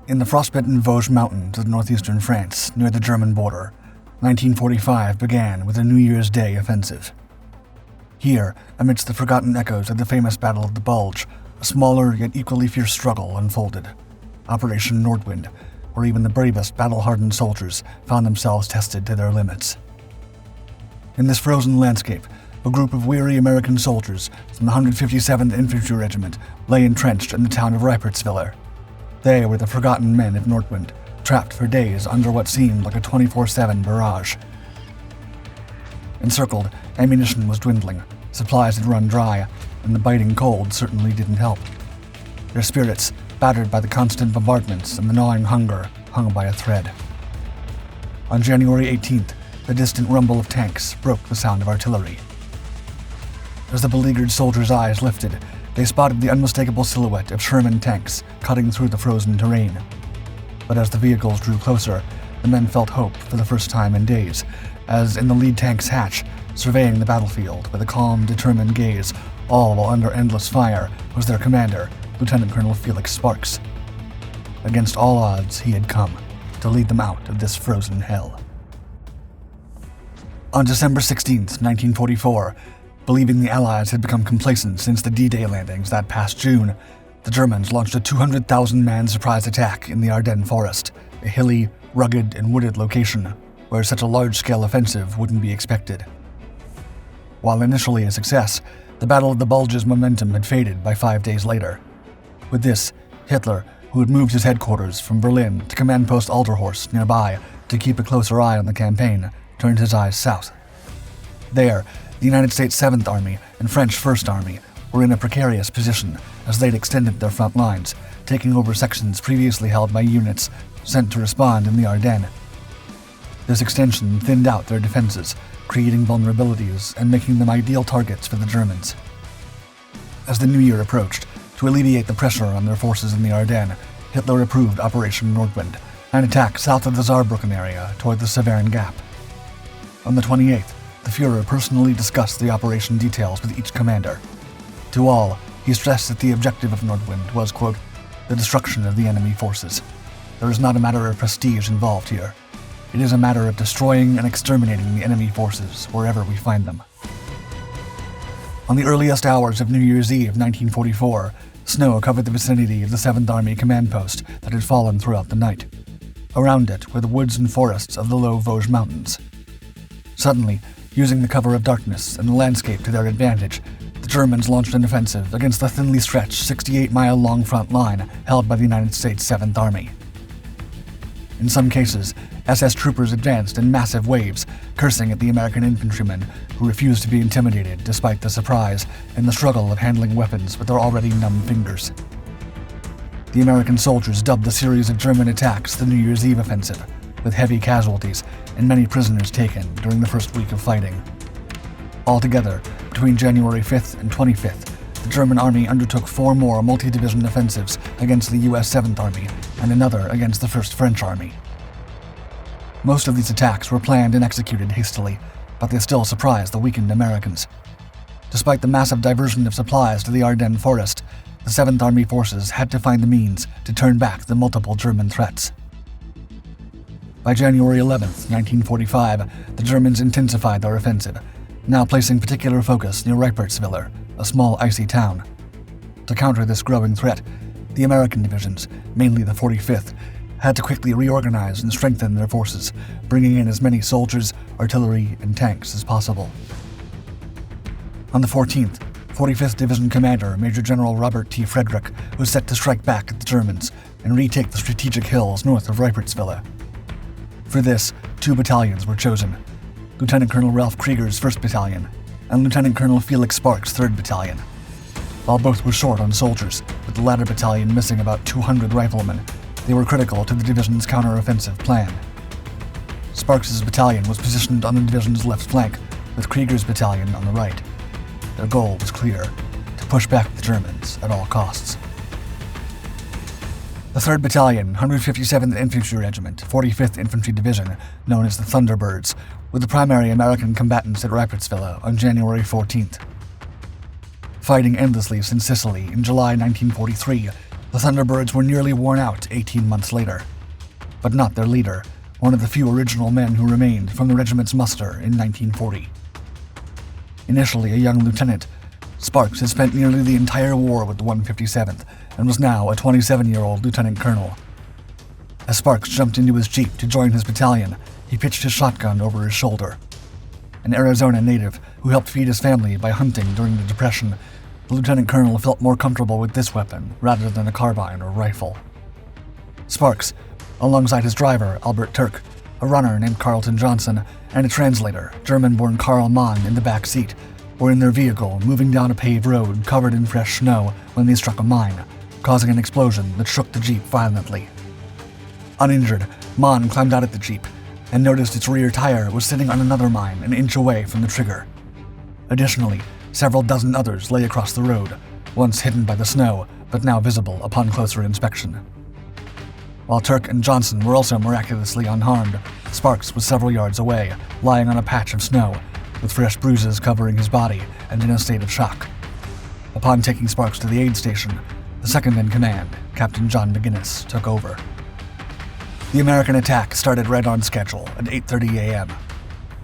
In the frostbitten Vosges Mountains of northeastern France, near the German border, 1945 began with a New Year's Day offensive. Here, amidst the forgotten echoes of the famous Battle of the Bulge, a smaller yet equally fierce struggle unfolded. Operation Nordwind, where even the bravest battle-hardened soldiers found themselves tested to their limits. In this frozen landscape, a group of weary American soldiers from the 157th Infantry Regiment lay entrenched in the town of Reipertswiller. They were the forgotten men of Nordwind, trapped for days under what seemed like a 24/7 barrage. Encircled, ammunition was dwindling, supplies had run dry, and the biting cold certainly didn't help. Their spirits, battered by the constant bombardments and the gnawing hunger, hung by a thread. On January 18th, the distant rumble of tanks broke the sound of artillery. As the beleaguered soldiers' eyes lifted, they spotted the unmistakable silhouette of Sherman tanks cutting through the frozen terrain. But as the vehicles drew closer, the men felt hope for the first time in days, as in the lead tank's hatch, surveying the battlefield with a calm, determined gaze, all while under endless fire, was their commander, Lieutenant Colonel Felix Sparks. Against all odds, he had come to lead them out of this frozen hell. On December 16th, 1944, believing the Allies had become complacent since the D-Day landings that past June, the Germans launched a 200,000-man surprise attack in the Ardennes forest, a hilly, rugged, and wooded location where such a large-scale offensive wouldn't be expected. While initially a success, the Battle of the Bulge's momentum had faded by 5 days later. With this, Hitler, who had moved his headquarters from Berlin to Command Post Alderhorst nearby to keep a closer eye on the campaign, turned his eyes south. There, the United States 7th Army and French 1st Army were in a precarious position as they'd extended their front lines, taking over sections previously held by units sent to respond in the Ardennes. This extension thinned out their defenses, creating vulnerabilities and making them ideal targets for the Germans. As the new year approached, to alleviate the pressure on their forces in the Ardennes, Hitler approved Operation Nordwind, an attack south of the Saarbrücken area toward the Severn Gap. On the 28th, the Führer personally discussed the operation details with each commander. To all, he stressed that the objective of Nordwind was, quote, the destruction of the enemy forces. There is not a matter of prestige involved here. It is a matter of destroying and exterminating the enemy forces wherever we find them. On the earliest hours of New Year's Eve 1944, snow covered the vicinity of the 7th Army command post that had fallen throughout the night. Around it were the woods and forests of the low Vosges Mountains. Suddenly, using the cover of darkness and the landscape to their advantage, the Germans launched an offensive against the thinly stretched 68-mile-long front line held by the United States 7th Army. In some cases, SS troopers advanced in massive waves, cursing at the American infantrymen who refused to be intimidated despite the surprise and the struggle of handling weapons with their already numb fingers. The American soldiers dubbed the series of German attacks the New Year's Eve offensive, with heavy casualties and many prisoners taken during the first week of fighting. Altogether, between January 5th and 25th, the German army undertook 4 more multi-division offensives against the US 7th Army and another against the 1st French Army. Most of these attacks were planned and executed hastily, but they still surprised the weakened Americans. Despite the massive diversion of supplies to the Ardennes forest, the 7th Army forces had to find the means to turn back the multiple German threats. By January 11th, 1945, the Germans intensified their offensive, now placing particular focus near Reipertswiller, a small icy town. To counter this growing threat, the American divisions, mainly the 45th, had to quickly reorganize and strengthen their forces, bringing in as many soldiers, artillery, and tanks as possible. On the 14th, 45th Division Commander Major General Robert T. Frederick was set to strike back at the Germans and retake the strategic hills north of Reipertswiller. For this, 2 battalions were chosen: Lieutenant Colonel Ralph Krieger's 1st Battalion and Lieutenant Colonel Felix Sparks' 3rd Battalion. While both were short on soldiers, with the latter battalion missing about 200 riflemen, they were critical to the division's counter-offensive plan. Sparks' battalion was positioned on the division's left flank, with Krieger's battalion on the right. Their goal was clear: to push back the Germans at all costs. The 3rd Battalion, 157th Infantry Regiment, 45th Infantry Division, known as the Thunderbirds, were the primary American combatants at Reipertswiller on January 14th. Fighting endlessly since Sicily in July 1943, The Thunderbirds were nearly worn out 18 months later, but not their leader, one of the few original men who remained from the regiment's muster in 1940. Initially a young lieutenant, Sparks had spent nearly the entire war with the 157th and was now a 27-year-old lieutenant colonel. As Sparks jumped into his jeep to join his battalion, he pitched his shotgun over his shoulder. An Arizona native who helped feed his family by hunting during the Depression, the lieutenant colonel felt more comfortable with this weapon rather than a carbine or rifle. Sparks, alongside his driver, Albert Turk, a runner named Carlton Johnson, and a translator, German-born Karl Mann, in the back seat, were in their vehicle moving down a paved road covered in fresh snow when they struck a mine, causing an explosion that shook the jeep violently. Uninjured, Mann climbed out of the jeep and noticed its rear tire was sitting on another mine an inch away from the trigger. Additionally, several dozen others lay across the road, once hidden by the snow, but now visible upon closer inspection. While Turk and Johnson were also miraculously unharmed, Sparks was several yards away, lying on a patch of snow, with fresh bruises covering his body and in a state of shock. Upon taking Sparks to the aid station, the second-in-command, Captain John McGinnis, took over. The American attack started right on schedule at 8:30 a.m.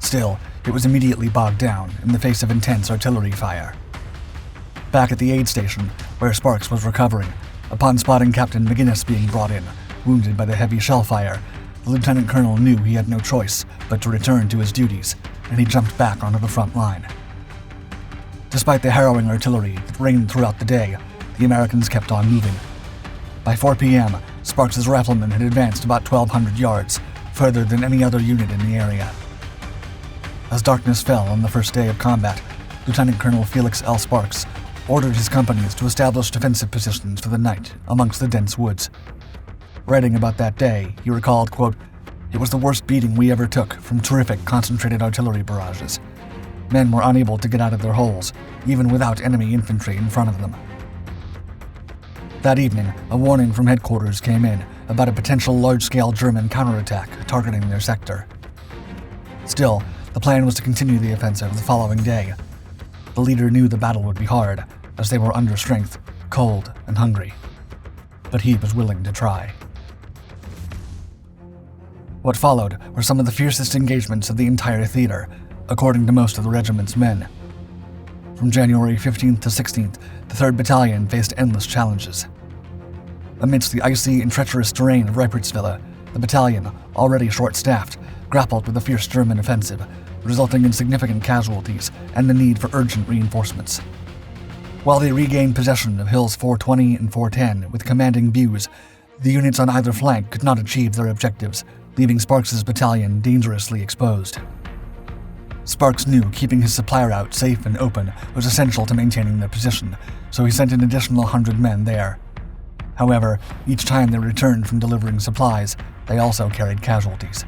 Still, it was immediately bogged down in the face of intense artillery fire. Back at the aid station, where Sparks was recovering, upon spotting Captain McGinnis being brought in, wounded by the heavy shell fire, the lieutenant colonel knew he had no choice but to return to his duties, and he jumped back onto the front line. Despite the harrowing artillery that rained throughout the day, the Americans kept on moving. By 4 p.m., Sparks' riflemen had advanced about 1,200 yards, further than any other unit in the area. As darkness fell on the first day of combat, Lieutenant Colonel Felix L. Sparks ordered his companies to establish defensive positions for the night amongst the dense woods. Writing about that day, he recalled, quote, "It was the worst beating we ever took from terrific concentrated artillery barrages. Men were unable to get out of their holes, even without enemy infantry in front of them." That evening, a warning from headquarters came in about a potential large-scale German counterattack targeting their sector. Still, the plan was to continue the offensive the following day. The leader knew the battle would be hard, as they were under strength, cold, and hungry. But he was willing to try. What followed were some of the fiercest engagements of the entire theater, according to most of the regiment's men. From January 15th to 16th, the 3rd Battalion faced endless challenges. Amidst the icy and treacherous terrain of Reipertswiller, the battalion, already short-staffed, grappled with a fierce German offensive, resulting in significant casualties and the need for urgent reinforcements. While they regained possession of Hills 420 and 410 with commanding views, the units on either flank could not achieve their objectives, leaving Sparks' battalion dangerously exposed. Sparks knew keeping his supply route safe and open was essential to maintaining their position, so he sent an additional 100 men there. However, each time they returned from delivering supplies, they also carried casualties.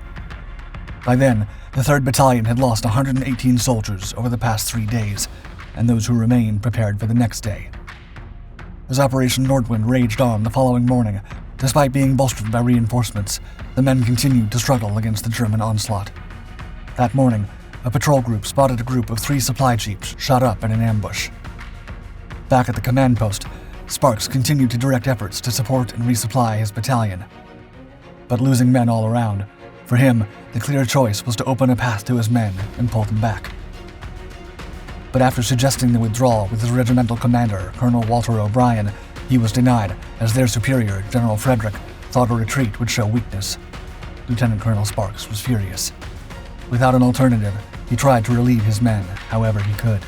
By then, the 3rd Battalion had lost 118 soldiers over the past 3 days, and those who remained prepared for the next day. As Operation Nordwind raged on the following morning, despite being bolstered by reinforcements, the men continued to struggle against the German onslaught. That morning, a patrol group spotted a group of 3 supply jeeps shot up in an ambush. Back at the command post, Sparks continued to direct efforts to support and resupply his battalion. But losing men all around, for him, the clear choice was to open a path to his men and pull them back. But after suggesting the withdrawal with his regimental commander, Colonel Walter O'Brien, he was denied, as their superior, General Frederick, thought a retreat would show weakness. Lieutenant Colonel Sparks was furious. Without an alternative, he tried to relieve his men however he could.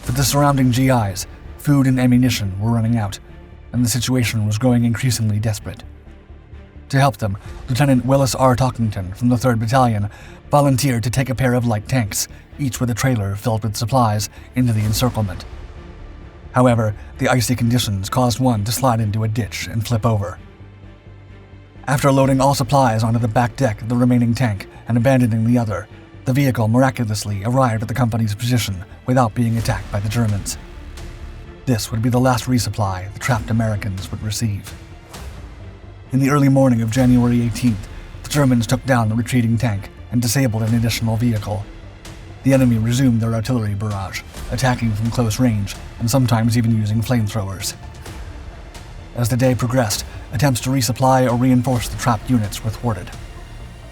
For the surrounding GIs, food and ammunition were running out, and the situation was growing increasingly desperate. To help them, Lieutenant Willis R. Talkington from the 3rd Battalion volunteered to take a pair of light tanks, each with a trailer filled with supplies, into the encirclement. However, the icy conditions caused one to slide into a ditch and flip over. After loading all supplies onto the back deck of the remaining tank and abandoning the other, the vehicle miraculously arrived at the company's position without being attacked by the Germans. This would be the last resupply the trapped Americans would receive. In the early morning of January 18th, the Germans took down the retreating tank and disabled an additional vehicle. The enemy resumed their artillery barrage, attacking from close range and sometimes even using flamethrowers. As the day progressed, attempts to resupply or reinforce the trapped units were thwarted.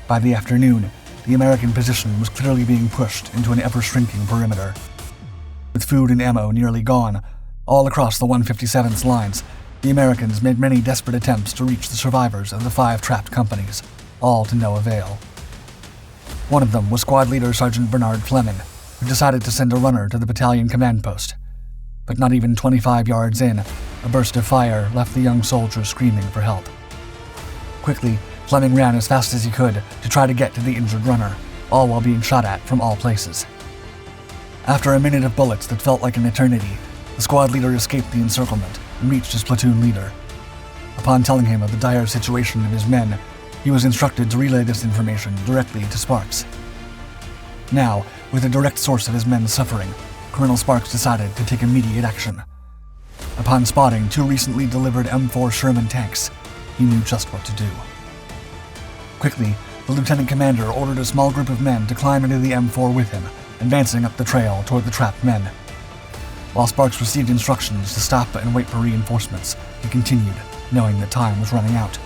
By the afternoon, the American position was clearly being pushed into an ever-shrinking perimeter. With food and ammo nearly gone, all across the 157th's lines, the Americans made many desperate attempts to reach the survivors of the 5 trapped companies, all to no avail. One of them was squad leader Sergeant Bernard Fleming, who decided to send a runner to the battalion command post. But not even 25 yards in, a burst of fire left the young soldier screaming for help. Quickly, Fleming ran as fast as he could to try to get to the injured runner, all while being shot at from all places. After a minute of bullets that felt like an eternity, the squad leader escaped the encirclement and reached his platoon leader. Upon telling him of the dire situation of his men, he was instructed to relay this information directly to Sparks. Now, with a direct source of his men's suffering, Colonel Sparks decided to take immediate action. Upon spotting 2 recently delivered M4 Sherman tanks, he knew just what to do. Quickly, the lieutenant commander ordered a small group of men to climb into the M4 with him, advancing up the trail toward the trapped men. While Sparks received instructions to stop and wait for reinforcements, he continued, knowing that time was running out.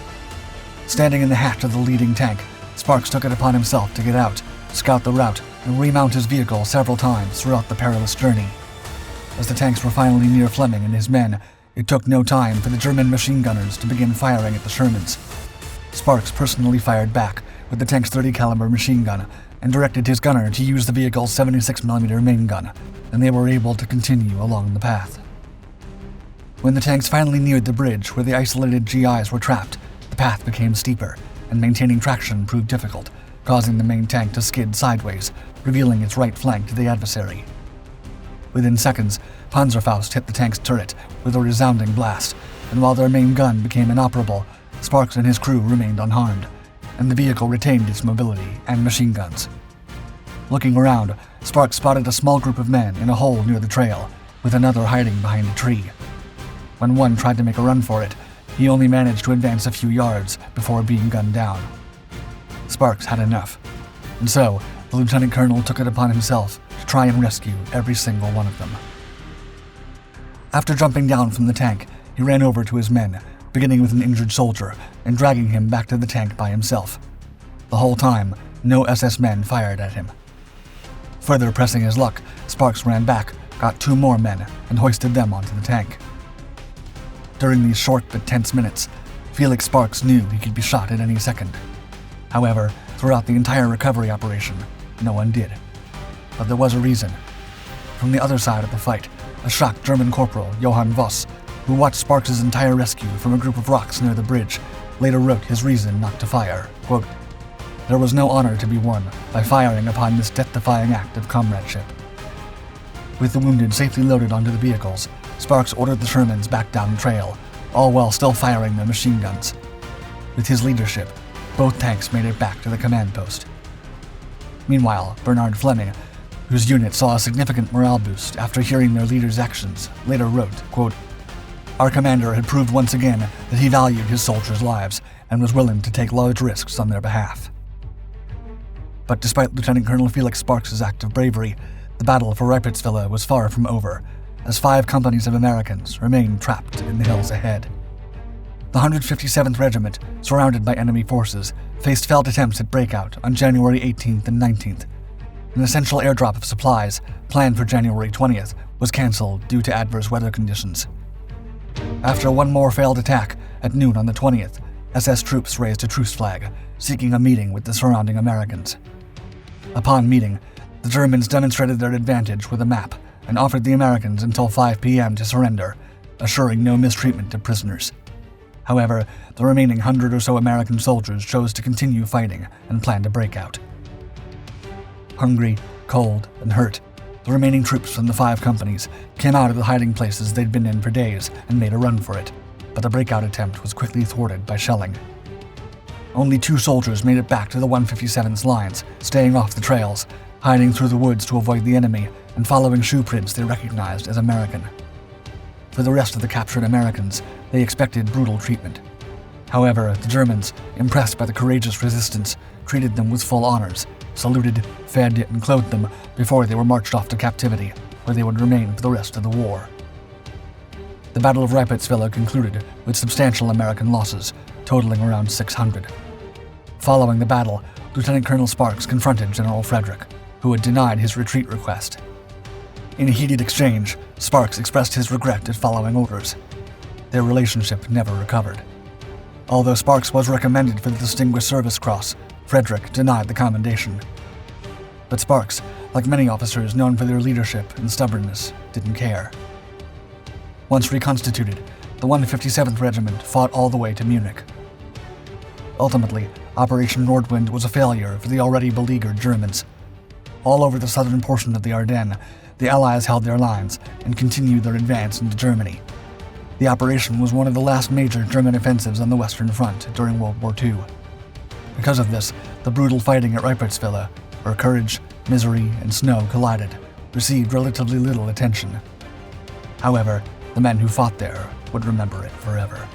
Standing in the hatch of the leading tank, Sparks took it upon himself to get out, scout the route, and remount his vehicle several times throughout the perilous journey. As the tanks were finally near Fleming and his men, it took no time for the German machine gunners to begin firing at the Shermans. Sparks personally fired back with the tank's .30 caliber machine gun and directed his gunner to use the vehicle's 76mm main gun, and they were able to continue along the path. When the tanks finally neared the bridge where the isolated GIs were trapped, the path became steeper, and maintaining traction proved difficult, causing the main tank to skid sideways, revealing its right flank to the adversary. Within seconds, Panzerfaust hit the tank's turret with a resounding blast, and while their main gun became inoperable, Sparks and his crew remained unharmed, and the vehicle retained its mobility and machine guns. Looking around, Sparks spotted a small group of men in a hole near the trail, with another hiding behind a tree. When one tried to make a run for it, he only managed to advance a few yards before being gunned down. Sparks had enough, and so the lieutenant colonel took it upon himself to try and rescue every single one of them. After jumping down from the tank, he ran over to his men, beginning with an injured soldier and dragging him back to the tank by himself. The whole time, no SS men fired at him. Further pressing his luck, Sparks ran back, got 2 more men, and hoisted them onto the tank. During these short but tense minutes, Felix Sparks knew he could be shot at any second. However, throughout the entire recovery operation, no one did. But there was a reason. From the other side of the fight, a shocked German corporal, Johann Voss, who watched Sparks' entire rescue from a group of rocks near the bridge, later wrote his reason not to fire. Quote, "There was no honor to be won by firing upon this death-defying act of comradeship." With the wounded safely loaded onto the vehicles, Sparks ordered the Shermans back down the trail, all while still firing their machine guns. With his leadership, both tanks made it back to the command post. Meanwhile, Bernard Fleming, whose unit saw a significant morale boost after hearing their leader's actions, later wrote, quote, "Our commander had proved once again that he valued his soldiers' lives and was willing to take large risks on their behalf." But despite Lieutenant Colonel Felix Sparks' act of bravery, the battle for Reipertswiller was far from over, as 5 companies of Americans remained trapped in the hills ahead. The 157th Regiment, surrounded by enemy forces, faced failed attempts at breakout on January 18th and 19th. An essential airdrop of supplies, planned for January 20th, was cancelled due to adverse weather conditions. After one more failed attack, at noon on the 20th, SS troops raised a truce flag, seeking a meeting with the surrounding Americans. Upon meeting, the Germans demonstrated their advantage with a map and offered the Americans until 5 p.m. to surrender, assuring no mistreatment of prisoners. However, the remaining 100 or so American soldiers chose to continue fighting and planned a breakout. Hungry, cold, and hurt, the remaining troops from the 5 companies came out of the hiding places they'd been in for days and made a run for it, but the breakout attempt was quickly thwarted by shelling. Only 2 soldiers made it back to the 157th's lines, staying off the trails, hiding through the woods to avoid the enemy, and following shoe prints they recognized as American. For the rest of the captured Americans, they expected brutal treatment. However, the Germans, impressed by the courageous resistance, treated them with full honors, saluted, fed, and clothed them before they were marched off to captivity, where they would remain for the rest of the war. The Battle of Reipertswiller concluded with substantial American losses, totaling around 600. Following the battle, Lieutenant Colonel Sparks confronted General Frederick, who had denied his retreat request. In a heated exchange, Sparks expressed his regret at following orders. Their relationship never recovered. Although Sparks was recommended for the Distinguished Service Cross, Frederick denied the commendation. But Sparks, like many officers known for their leadership and stubbornness, didn't care. Once reconstituted, the 157th Regiment fought all the way to Munich. Ultimately, Operation Nordwind was a failure for the already beleaguered Germans. All over the southern portion of the Ardennes, the Allies held their lines and continued their advance into Germany. The operation was one of the last major German offensives on the Western Front during World War II. Because of this, the brutal fighting at Reipertswiller, where courage, misery, and snow collided, received relatively little attention. However, the men who fought there would remember it forever.